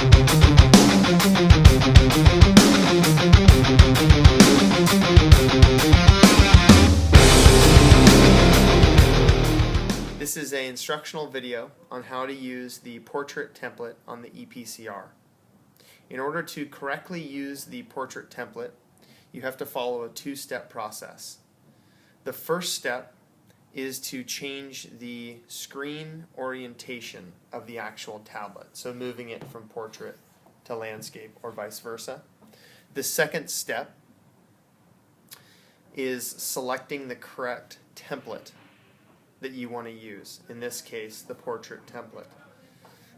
This is an instructional video on how to use the portrait template on the ePCR. In order to correctly use the portrait template, you have to follow a two-step process. The first step is to change the screen orientation of the actual tablet, so moving it from portrait to landscape or vice versa. The second step is selecting the correct template that you want to use, in this case the portrait template.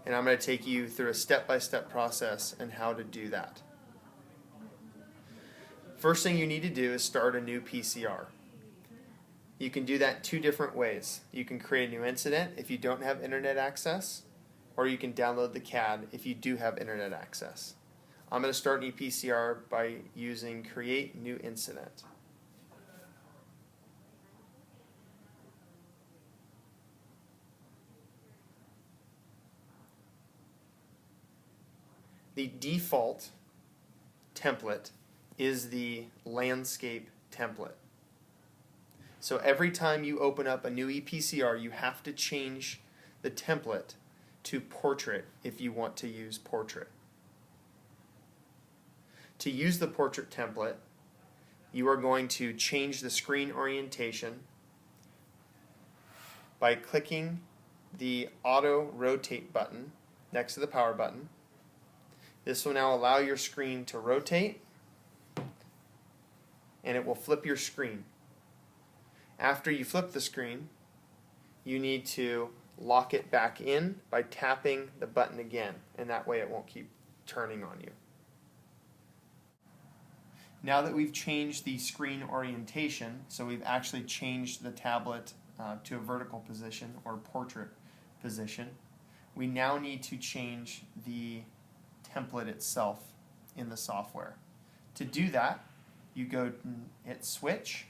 And I'm going to take you through a step-by-step process and how to do that. First thing you need to do is start a new PCR. You can do that two different ways. You can create a new incident if you don't have internet access, or you can download the CAD if you do have internet access. I'm going to start an ePCR by using Create New Incident. The default template is the landscape template. So every time you open up a new ePCR, you have to change the template to portrait if you want to use portrait. To use the portrait template, you are going to change the screen orientation by clicking the auto rotate button next to the power button. This will now allow your screen to rotate, and it will flip your screen. After you flip the screen, you need to lock it back in by tapping the button again, and that way it won't keep turning on you. Now that we've changed the screen orientation, so we've actually changed the tablet to a vertical position or portrait position, we now need to change the template itself in the software. To do that, you go and hit switch,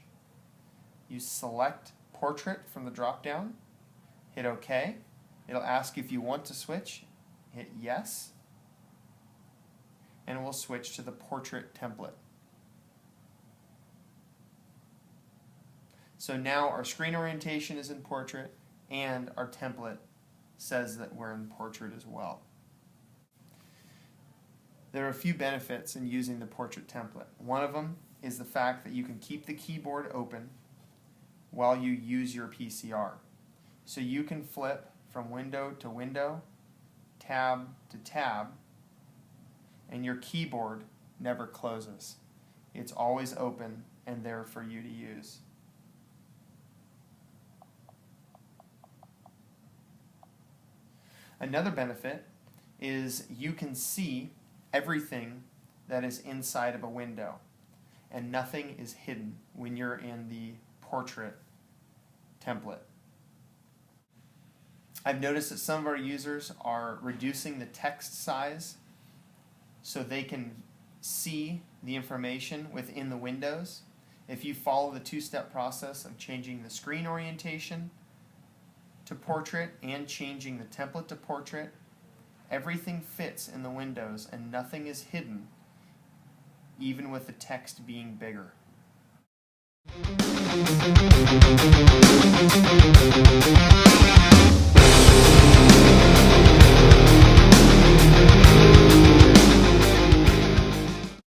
you select portrait from the drop down, hit OK. It'll ask if you want to switch, hit yes, and we'll switch to the portrait template. So now our screen orientation is in portrait and our template says that we're in portrait as well. There are a few benefits in using the portrait template. One of them is the fact that you can keep the keyboard open while you use your PCR. So you can flip from window to window, tab to tab, and your keyboard never closes. It's always open and there for you to use. Another benefit is you can see everything that is inside of a window, and nothing is hidden when you're in the portrait template. I've noticed that some of our users are reducing the text size so they can see the information within the windows. If you follow the two-step process of changing the screen orientation to portrait and changing the template to portrait, everything fits in the windows and nothing is hidden, even with the text being bigger.